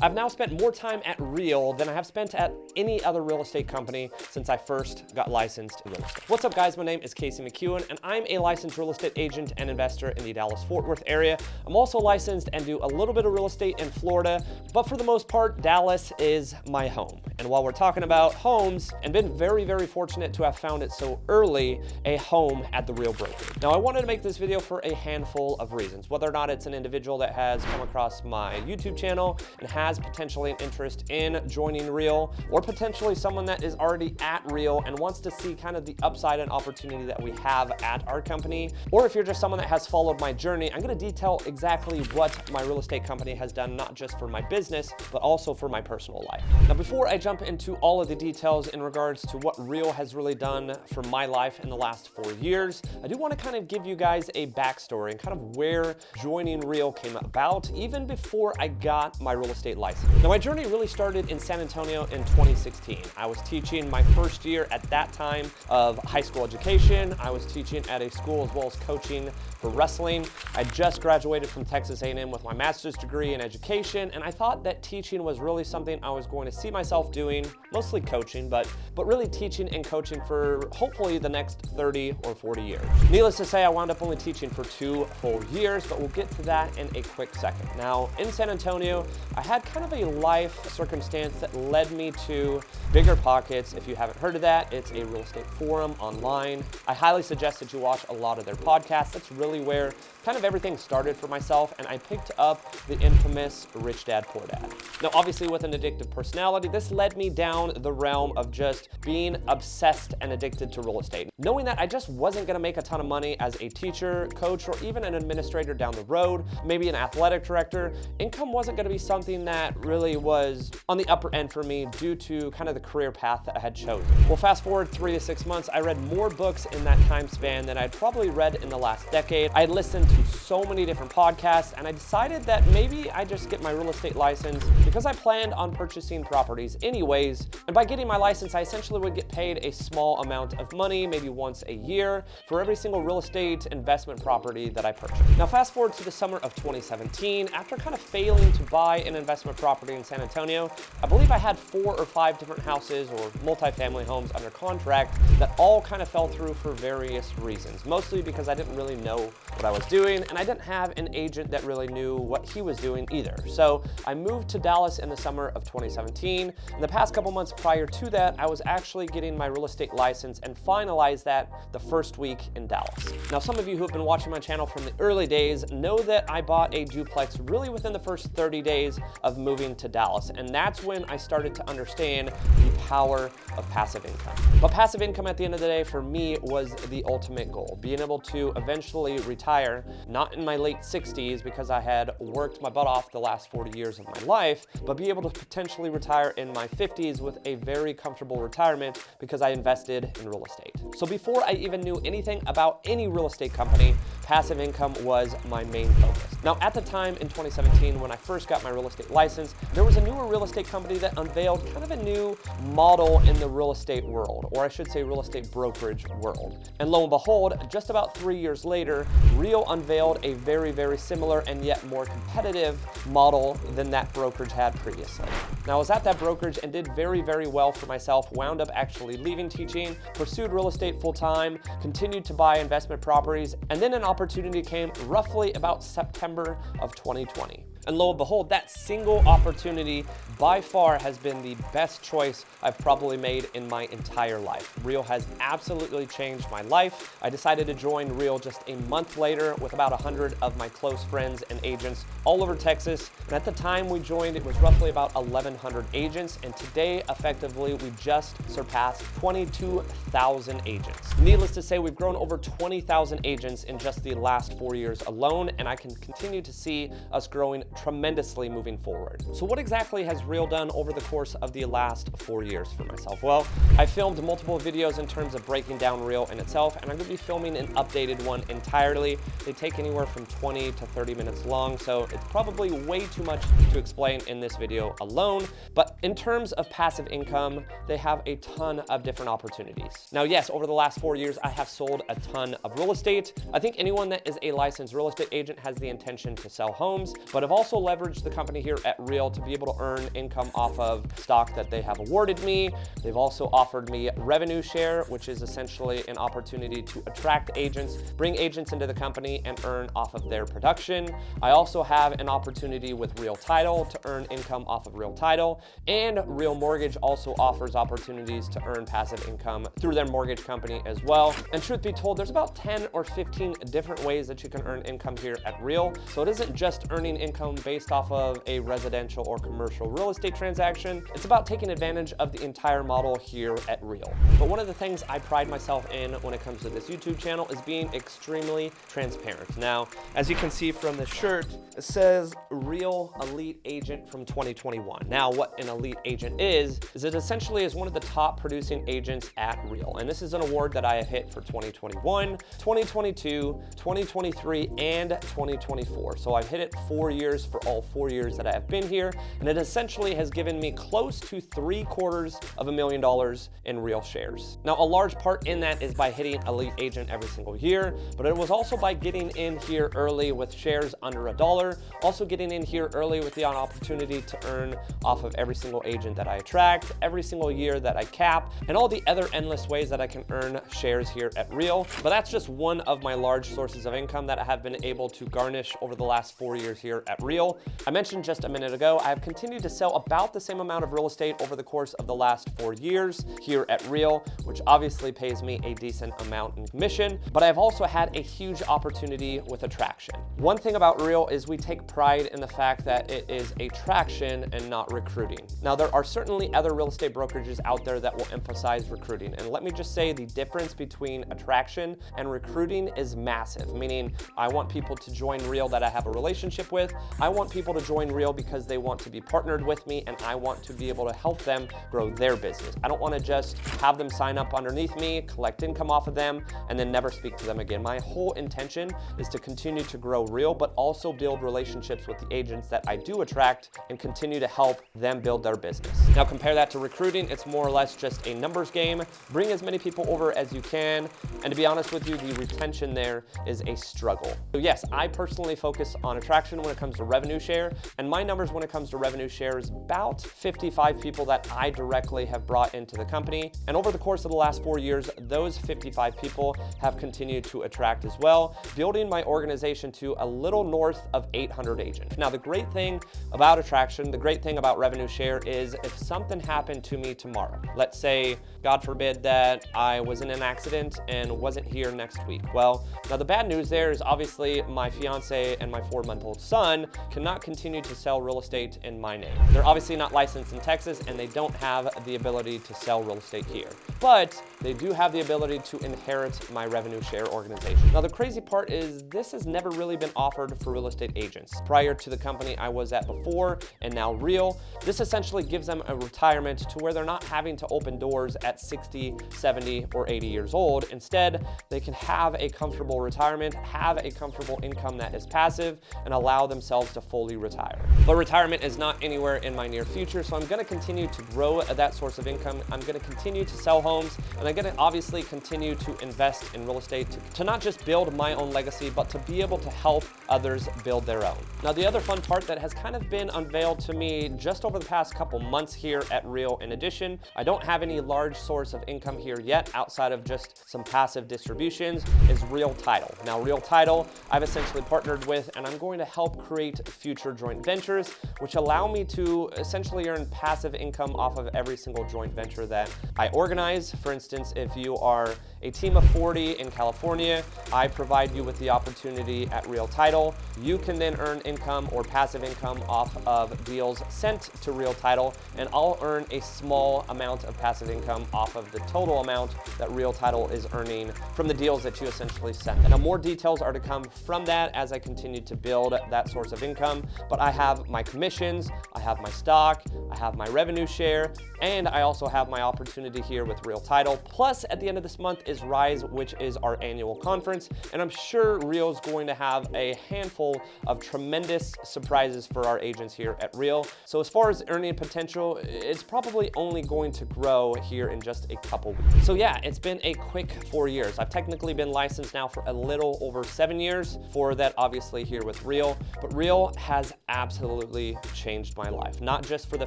I've now spent more time at Real than I have spent at any other real estate company since I first got licensed in real estate. What's up, guys? My name is McKeown, and I'm a licensed real estate agent and investor in the Dallas-Fort Worth area. I'm also licensed and do a little bit of real estate in Florida, but for the most part, Dallas is my home. And while we're talking about homes, and been very, very fortunate to have found it so early, a home at the Real Brokerage. Now, I wanted to make this video for a handful of reasons, whether or not it's an individual that has come across my YouTube channel and has potentially an interest in joining Real, or potentially someone that is already at Real and wants to see kind of the upside and opportunity that we have at our company, or if you're just someone that has followed my journey. I'm going to detail exactly what my real estate company has done, not just for my business, but also for my personal life. Now, before I jump into all of the details in regards to what Real has really done for my life in the last 4 years, I do want to kind of give you guys a backstory and kind of where joining Real came about, even before I got my real estate license. Now, my journey really started in San Antonio in 2016. I was teaching my first year at that time of high school education. I was teaching at a school as well as coaching for wrestling. I just graduated from Texas A&M with my master's degree in education, and I thought that teaching was really something I was going to see myself doing, mostly coaching, but really teaching and coaching for hopefully the next 30 or 40 years. Needless to say, I wound up only teaching for 2 full years, but we'll get to that in a quick second. Now, in San Antonio, I had kind of a life circumstance that led me to Bigger Pockets. If you haven't heard of that, it's a real estate forum online. I highly suggest that you watch a lot of their podcasts. That's really where kind of everything started for myself, and I picked up the infamous Rich Dad Poor Dad. Now, obviously with an addictive personality, this led me down the realm of just being obsessed and addicted to real estate. Knowing that I just wasn't gonna make a ton of money as a teacher, coach, or even an administrator down the road, maybe an athletic director, income wasn't gonna be something that really was on the upper end for me due to kind of the career path that I had chosen. Well, fast forward 3 to 6 months, I read more books in that time span than I'd probably read in the last decade. I had listened to so many different podcasts, and I decided that maybe I just get my real estate license because I planned on purchasing properties anyways. And by getting my license, I essentially would get paid a small amount of money, maybe once a year, for every single real estate investment property that I purchased. Now, fast forward to the summer of 2017, after kind of failing to buy an investment property in San Antonio, I believe I had 4 or 5 different houses or multifamily homes under contract that all kind of fell through for various reasons, mostly because I didn't really know what I was doing, and I didn't have an agent that really knew what he was doing either. So I moved to Dallas in the summer of 2017. In the past couple months prior to that, I was actually getting my real estate license and finalized that the first week in Dallas. Now, some of you who have been watching my channel from the early days know that I bought a duplex really within the first 30 days of moving to Dallas, and that's when I started to understand the power of passive income. But passive income at the end of the day for me was the ultimate goal, being able to eventually retire, not in my late 60s because I had worked my butt off the last 40 years of my life, but be able to potentially retire in my 50s with a very comfortable retirement because I invested in real estate. So before I even knew anything about any real estate company, passive income was my main focus. Now, at the time in 2017, when I first got my real estate license, there was a newer real estate company that unveiled kind of a new model in the real estate world, or I should say real estate brokerage world. And lo and behold, just about 3 years later, Real unveiled a very, very similar and yet more competitive model than that brokerage had previously. Now, I was at that brokerage and did very, very well for myself, wound up actually leaving teaching, pursued real estate full-time, continued to buy investment properties, and then an opportunity came roughly about September of 2020. And lo and behold, that single opportunity by far has been the best choice I've probably made in my entire life. Real has absolutely changed my life. I decided to join Real just a month later with about 100 of my close friends and agents all over Texas. And at the time we joined, it was roughly about 1,100 agents. And today, effectively, we just surpassed 22,000 agents. Needless to say, we've grown over 20,000 agents in just the last 4 years alone. And I can continue to see us growing tremendously moving forward. So what exactly has Real done over the course of the last 4 years for myself? Well, I filmed multiple videos in terms of breaking down Real in itself, and I'm going to be filming an updated one entirely. They take anywhere from 20 to 30 minutes long, so it's probably way too much to explain in this video alone. But in terms of passive income, they have a ton of different opportunities. Now, yes, over the last 4 years, I have sold a ton of real estate. I think anyone that is a licensed real estate agent has the intention to sell homes, but I've also leveraged the company here at Real to be able to earn income off of stock that they have awarded me. They've also offered me revenue share, which is essentially an opportunity to attract agents, bring agents into the company and earn off of their production. I also have an opportunity with Real Title to earn income off of Real Title, and Real Mortgage also offers opportunities to earn passive income through their mortgage company as well. And truth be told, there's about 10 or 15 different ways that you can earn income here at Real. So it isn't just earning income based off of a residential or commercial real estate transaction. It's about taking advantage of the entire model here at Real. But one of the things I pride myself in when it comes to this YouTube channel is being extremely transparent. Now, as you can see from the shirt, it says Real Elite Agent from 2021. Now, what an elite agent is it essentially is one of the top producing agents at Real. And this is an award that I have hit for 2021, 2022, 2023, and 2024. So I've hit it 4 years for all 4 years that I have been here. And it essentially has given me close to $750,000 in Real shares. Now, a large part in that is by hitting Elite Agent every single year, but it was also by getting in here early with shares under $1, also getting in here early with the opportunity to earn off of every single agent that I attract, every single year that I cap, and all the other endless ways that I can earn shares here at Real. But that's just one of my large sources of income that I have been able to garnish over the last 4 years here at Real. I mentioned just a minute ago, I have continued to sell about the same amount of real estate over the course of the last 4 years here at Real, which obviously pays me a decent amount in commission, but I've also had a huge opportunity with attraction. One thing about Real is we take pride in the fact that it is attraction and not recruiting. Now, there are certainly other real estate brokerages out there that will emphasize recruiting. And let me just say the difference between attraction and recruiting is massive, meaning I want people to join Real that I have a relationship with. I want people to join Real because they want to be partnered with me and I want to be able to help them grow their business. I don't want to just have them sign up underneath me, collect income off of them, and then never speak to them again. My whole intention is to continue to grow Real, but also build relationships with the agents that I do attract and continue to help them build their business. Now, compare that to recruiting. It's more or less just a numbers game. Bring as many people over as you can. And to be honest with you, the retention there is a struggle. So yes, I personally focus on attraction when it comes to revenue share. And my numbers when it comes to revenue share is about 55 people that I directly have brought into the company. And over the course of the last 4 years, those 55 people have continued to attract as well, building my organization to a little north of 800 agents. Now, the great thing about attraction, the great thing about revenue share is if something happened to me tomorrow, let's say, God forbid, that I was in an accident and wasn't here next week. Well, now the bad news there is obviously my fiance and my 4-month-old son cannot continue to sell real estate in my name. They're obviously not licensed in Texas and they don't have the ability to sell real estate here, but they do have the ability to inherit my revenue share organization. Now, the crazy part is this has never really been offered for real estate agents. Prior to the company I was at before and now Real, this essentially gives them a retirement to where they're not having to open doors at 60, 70, or 80 years old. Instead, they can have a comfortable retirement, have a comfortable income that is passive, and allow themselves to fully retire. But retirement is not anywhere in my near future, so I'm gonna continue to grow that source of income. I'm gonna continue to sell homes, and I'm gonna obviously continue to invest in real estate to not just build my own legacy, but to be able to help others build their own. Now, the other fun part that has kind of been unveiled to me just over the past couple months here at Real, in addition, I don't have any large source of income here yet outside of just some passive distributions, is Real Title. Now, Real Title, I've essentially partnered with, and I'm going to help create future joint ventures, which allow me to essentially earn passive income off of every single joint venture that I organize. For instance, if you are a team of 40 in California, I provide you with the opportunity at Real Title. You can then earn income or passive income off of deals sent to Real Title, and I'll earn a small amount of passive income off of the total amount that Real Title is earning from the deals that you essentially send. And now more details are to come from that as I continue to build that source of income, but I have my commissions, I have my stock, I have my revenue share, and I also have my opportunity here with Real title. Plus, at the end of this month is Rise, which is our annual conference, and I'm sure Real is going to have a handful of tremendous surprises for our agents here at Real. So as far as earning potential, it's probably only going to grow here in just a couple weeks. So yeah, it's been a quick 4 years. I've technically been licensed now for a little over 7 years, for that obviously here with Real, but Real has absolutely changed my life. Not just for the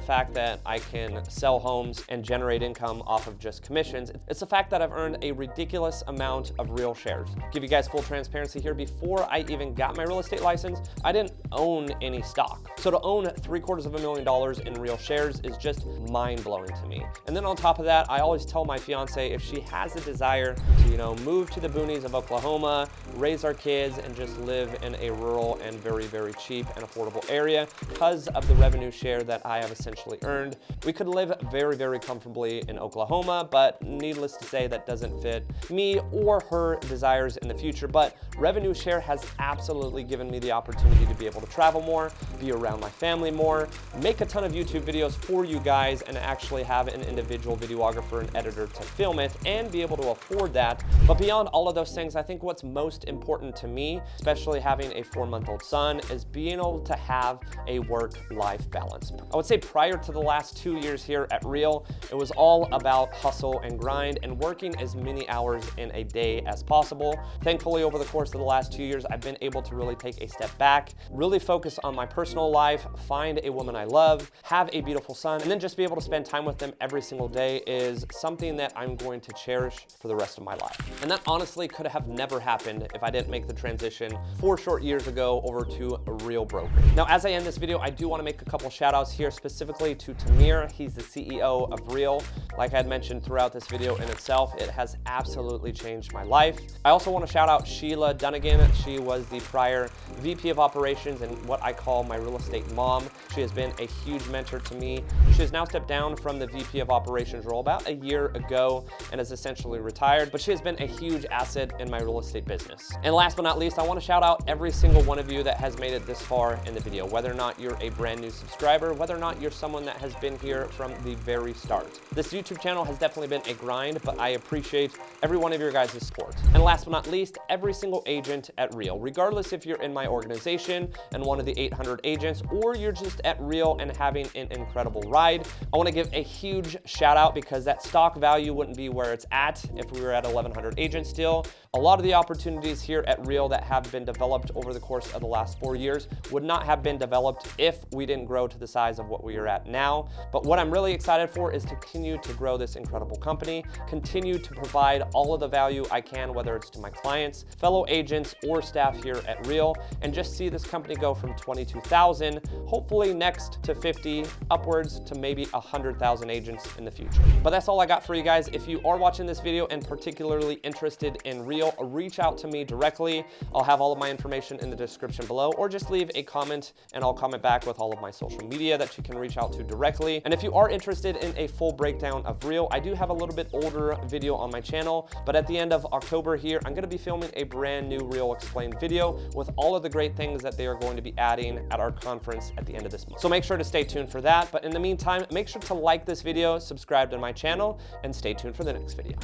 fact that I can sell homes and generate income off of just commissions, it's the fact that I've earned a ridiculous amount of Real shares. Give you guys full transparency here, before I even got my real estate license, I didn't own any stock. So to own $750,000 in Real shares is just mind-blowing to me. And then on top of that, I always tell my fiance if she has a desire to, move to the boonies of Oklahoma, raise our kids, and just live in a rural and very, very cheap and affordable area because of the revenue share that I have essentially earned, we could live very, very comfortably in Oklahoma, but needless to say, that doesn't fit me or her desires in the future. But revenue share has absolutely given me the opportunity to be able to travel more, be around my family more, make a ton of YouTube videos for you guys, and actually have an individual videographer and editor to film it and be able to afford that. But beyond all of those things, I think what's most important to me, especially having a 4-month-old son, is being able to have a work-life balance. I would say prior to the last 2 years here at Real, it was all about hustle and grind and working as many hours in a day as possible. Thankfully, over the course of the last 2 years, I've been able to really take a step back, really focus on my personal life, find a woman I love, have a beautiful son, and then just be able to spend time with them every single day is something that I'm going to cherish for the rest of my life. And that honestly could have never happened if I didn't make the transition 4 short years ago over to Real Brokerage. Now, as I end this video, I do want to make a couple shout outs here, specifically to Tamir. He's the CEO of Real. Like I had mentioned throughout this video in itself, it has absolutely changed my life. I also want to shout out Sheila Dunnigan. She was the prior VP of Operations and what I call my real estate mom. She has been a huge mentor to me. She has now stepped down from the VP of Operations role about a year ago and is essentially retired, but she has been a huge asset in my real estate business. And last but not least, I want to shout out every single one of you that has made it this far in the video, whether or not you're a brand new subscriber, whether or not you're someone that has been here from the very start. This YouTube channel has definitely been a grind, but I appreciate every one of your guys' support. And last but not least, every single agent at Real, regardless if you're in my organization and one of the 800 agents, or you're just at Real and having an incredible ride, I want to give a huge shout out because that stock value wouldn't be where it's at if we were at 1,100 agents still. A lot of the opportunities here at Real that have been developed over the course of the last 4 years would not have been developed if we didn't grow to the size of what we are at now. But what I'm really excited for is to continue to grow this incredible company, continue to provide all of the value I can, whether it's to my clients, fellow agents, or staff here at Real, and just see this company go from 22,000, hopefully next to 50, upwards to maybe 100,000 agents in the future. But that's all I got for you guys. If you are watching this video and particularly interested in Real, reach out to me directly. I'll have all of my information in the description below, or just leave a comment and I'll comment back with all of my social media that you can reach out to directly. And if you are interested in a full breakdown of Real, I do have a little bit older video on my channel, but at the end of October here, I'm going to be filming a brand new Real Explained video with all of the great things that they are going to be adding at our conference at the end of this month. So make sure to stay tuned for that. But in the meantime, make sure to like this video, subscribe to my channel, and stay tuned for the next video.